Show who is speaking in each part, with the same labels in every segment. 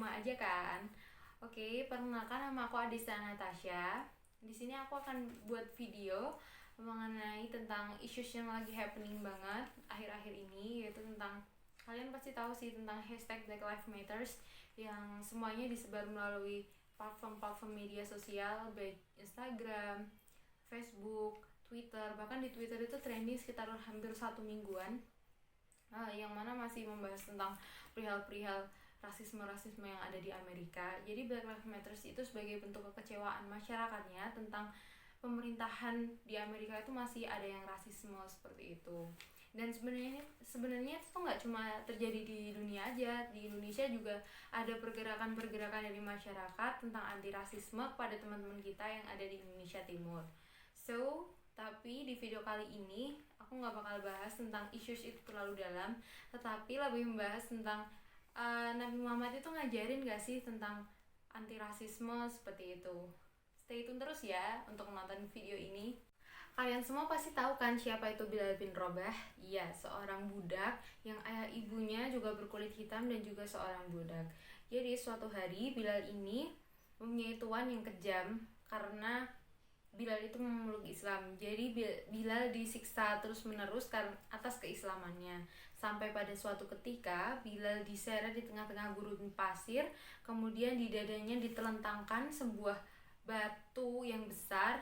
Speaker 1: rumah aja kan. Oke, perkenalkan nama aku Adisa Natasha. Di sini aku akan buat video mengenai tentang isu yang lagi happening banget akhir-akhir ini, yaitu tentang, kalian pasti tahu sih tentang hashtag Black Lives Matters yang semuanya disebar melalui platform-platform media sosial, baik Instagram, Facebook, Twitter. Bahkan di Twitter itu trending sekitar hampir 1 mingguan, yang mana masih membahas tentang perihal-perihal rasisme yang ada di Amerika. Jadi Black Lives Matter itu sebagai bentuk kekecewaan masyarakatnya tentang pemerintahan di Amerika itu masih ada yang rasisme seperti itu. Dan sebenarnya itu nggak cuma terjadi di dunia aja, di Indonesia juga ada pergerakan-pergerakan dari masyarakat tentang anti rasisme kepada teman-teman kita yang ada di Indonesia Timur. Tapi di video kali ini aku nggak bakal bahas tentang isu itu terlalu dalam, tetapi lebih membahas tentang Nabi Muhammad itu ngajarin gak sih tentang anti rasisme seperti itu. Stay tune terus ya untuk menonton video ini. Kalian semua pasti tahu kan siapa itu Bilal bin Rabah? Iya, seorang budak yang ayah ibunya juga berkulit hitam dan juga seorang budak. Jadi suatu hari Bilal ini mempunyai tuan yang kejam karena Bilal itu memeluk Islam. Jadi Bilal disiksa terus-menerus atas keislamannya. Sampai pada suatu ketika Bilal diseret di tengah-tengah gurun pasir, kemudian di dadanya ditelentangkan sebuah batu yang besar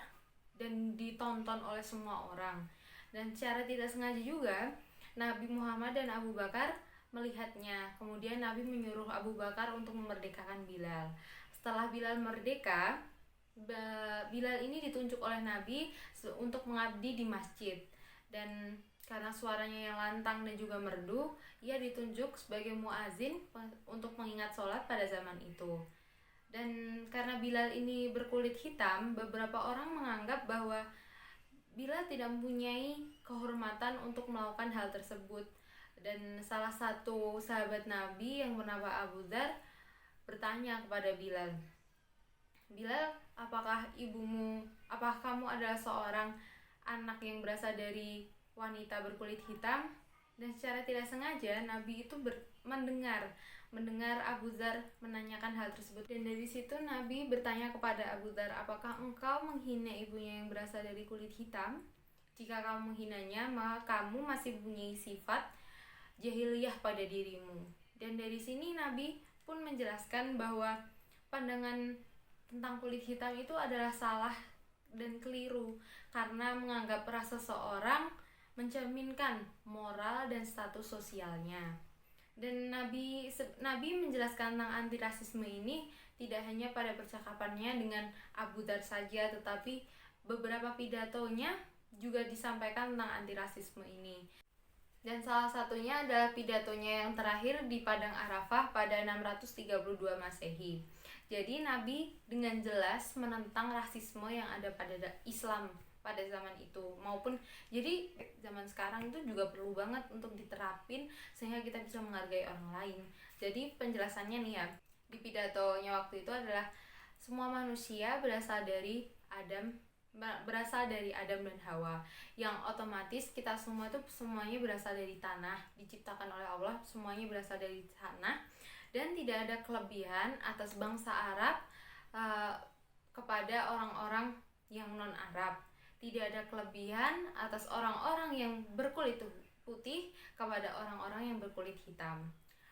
Speaker 1: dan ditonton oleh semua orang. Dan secara tidak sengaja juga Nabi Muhammad dan Abu Bakar melihatnya. Kemudian Nabi menyuruh Abu Bakar untuk memerdekakan Bilal. Setelah Bilal merdeka, Bilal ini ditunjuk oleh Nabi untuk mengabdi di masjid, dan karena suaranya yang lantang dan juga merdu, ia ditunjuk sebagai muazin untuk mengingat sholat pada zaman itu. Dan karena Bilal ini berkulit hitam, beberapa orang menganggap bahwa Bilal tidak mempunyai kehormatan untuk melakukan hal tersebut. Dan salah satu sahabat Nabi yang bernama Abu Dzar bertanya kepada Bilal, "Bilal, apakah kamu adalah seorang anak yang berasal dari wanita berkulit hitam?" Dan secara tidak sengaja Nabi itu mendengar Abu Dzar menanyakan hal tersebut. Dan dari situ Nabi bertanya kepada Abu Dzar, "Apakah engkau menghina ibunya yang berasal dari kulit hitam? Jika kamu menghinanya, maka kamu masih mempunyai sifat jahiliyah pada dirimu." Dan dari sini Nabi pun menjelaskan bahwa pandangan tentang kulit hitam itu adalah salah dan keliru, karena menganggap ras seseorang mencerminkan moral dan status sosialnya. Dan Nabi menjelaskan tentang anti rasisme ini tidak hanya pada percakapannya dengan Abu Dzar saja, tetapi beberapa pidatonya juga disampaikan tentang anti rasisme ini. Dan salah satunya adalah pidatonya yang terakhir di Padang Arafah pada 632 Masehi. Jadi Nabi dengan jelas menentang rasisme yang ada pada Islam pada zaman itu, maupun jadi zaman sekarang itu juga perlu banget untuk diterapin sehingga kita bisa menghargai orang lain. Jadi penjelasannya nih ya, di pidatonya waktu itu adalah semua manusia berasal dari Adam dan Hawa, yang otomatis kita semua itu semuanya berasal dari tanah, diciptakan oleh Allah, semuanya berasal dari tanah, dan tidak ada kelebihan atas bangsa Arab kepada orang-orang yang non-Arab. Tidak ada kelebihan atas orang-orang yang berkulit putih kepada orang-orang yang berkulit hitam,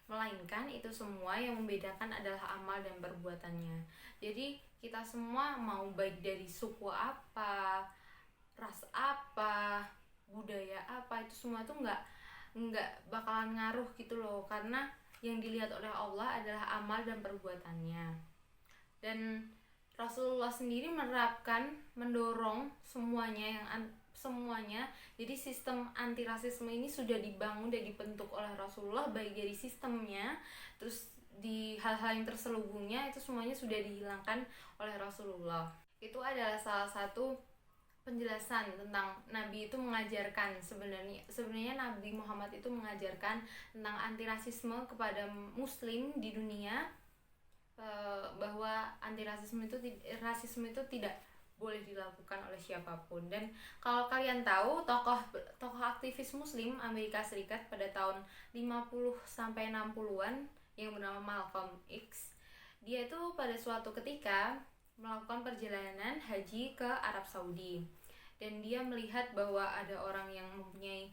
Speaker 1: melainkan itu semua yang membedakan adalah amal dan perbuatannya. Jadi kita semua mau baik dari suku apa, ras apa, budaya apa, itu semua tuh nggak bakalan ngaruh gitu loh, karena yang dilihat oleh Allah adalah amal dan perbuatannya. Dan Rasulullah sendiri mendorong semuanya. Jadi sistem anti rasisme ini sudah dibangun dan dibentuk oleh Rasulullah, baik dari sistemnya, terus di hal-hal yang terselubungnya itu semuanya sudah dihilangkan oleh Rasulullah. Itu adalah salah satu penjelasan tentang Nabi itu mengajarkan, sebenarnya Nabi Muhammad itu mengajarkan tentang anti rasisme kepada muslim di dunia, bahwa rasisme itu tidak boleh dilakukan oleh siapapun. Dan kalau kalian tahu, tokoh aktivis muslim Amerika Serikat pada tahun 50 sampai 60-an yang bernama Malcolm X, Dia itu pada suatu ketika melakukan perjalanan haji ke Arab Saudi, dan dia melihat bahwa ada orang yang mempunyai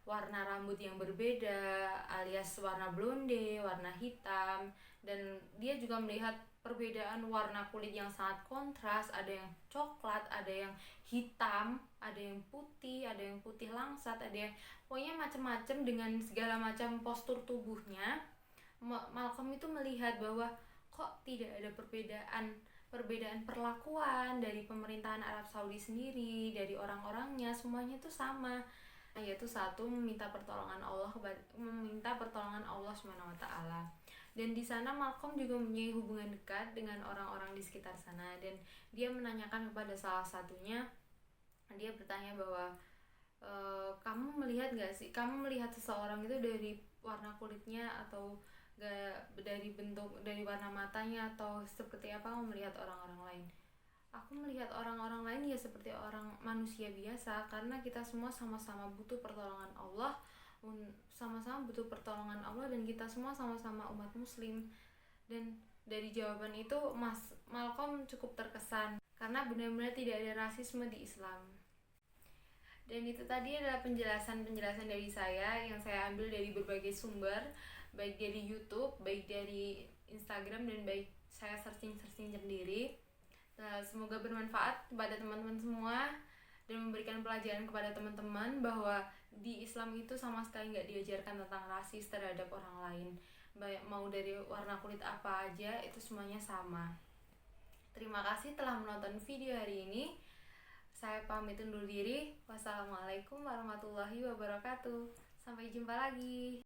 Speaker 1: warna rambut yang berbeda, alias warna blonde, warna hitam, dan dia juga melihat perbedaan warna kulit yang sangat kontras, ada yang coklat, ada yang hitam, ada yang putih langsat, ada yang pokoknya macam-macam dengan segala macam postur tubuhnya. Malcolm itu melihat bahwa kok tidak ada perbedaan perlakuan dari pemerintahan Arab Saudi sendiri, dari orang-orangnya, semuanya itu sama, yaitu satu, meminta pertolongan Allah Subhanahu wa taala. Dan di sana Malcolm juga mempunyai hubungan dekat dengan orang-orang di sekitar sana, dan dia menanyakan kepada salah satunya, dia bertanya bahwa kamu melihat seseorang itu dari warna kulitnya, atau dari bentuk, dari warna matanya, atau seperti apa kamu melihat orang-orang lain? Aku melihat orang-orang lain ya seperti orang manusia biasa, karena kita semua sama-sama butuh pertolongan Allah, dan kita semua sama-sama umat muslim. Dan dari jawaban itu Mas Malcolm cukup terkesan, karena benar-benar tidak ada rasisme di Islam. Dan itu tadi adalah penjelasan dari saya yang saya ambil dari berbagai sumber, baik dari YouTube, baik dari Instagram, dan baik saya searching sendiri. Semoga bermanfaat kepada teman-teman semua dan memberikan pelajaran kepada teman-teman bahwa di Islam itu sama sekali nggak diajarkan tentang rasis terhadap orang lain, baik mau dari warna kulit apa aja, itu semuanya sama. Terima kasih telah menonton video hari ini. Saya pamit undur diri. Wassalamualaikum warahmatullahi wabarakatuh. Sampai jumpa lagi.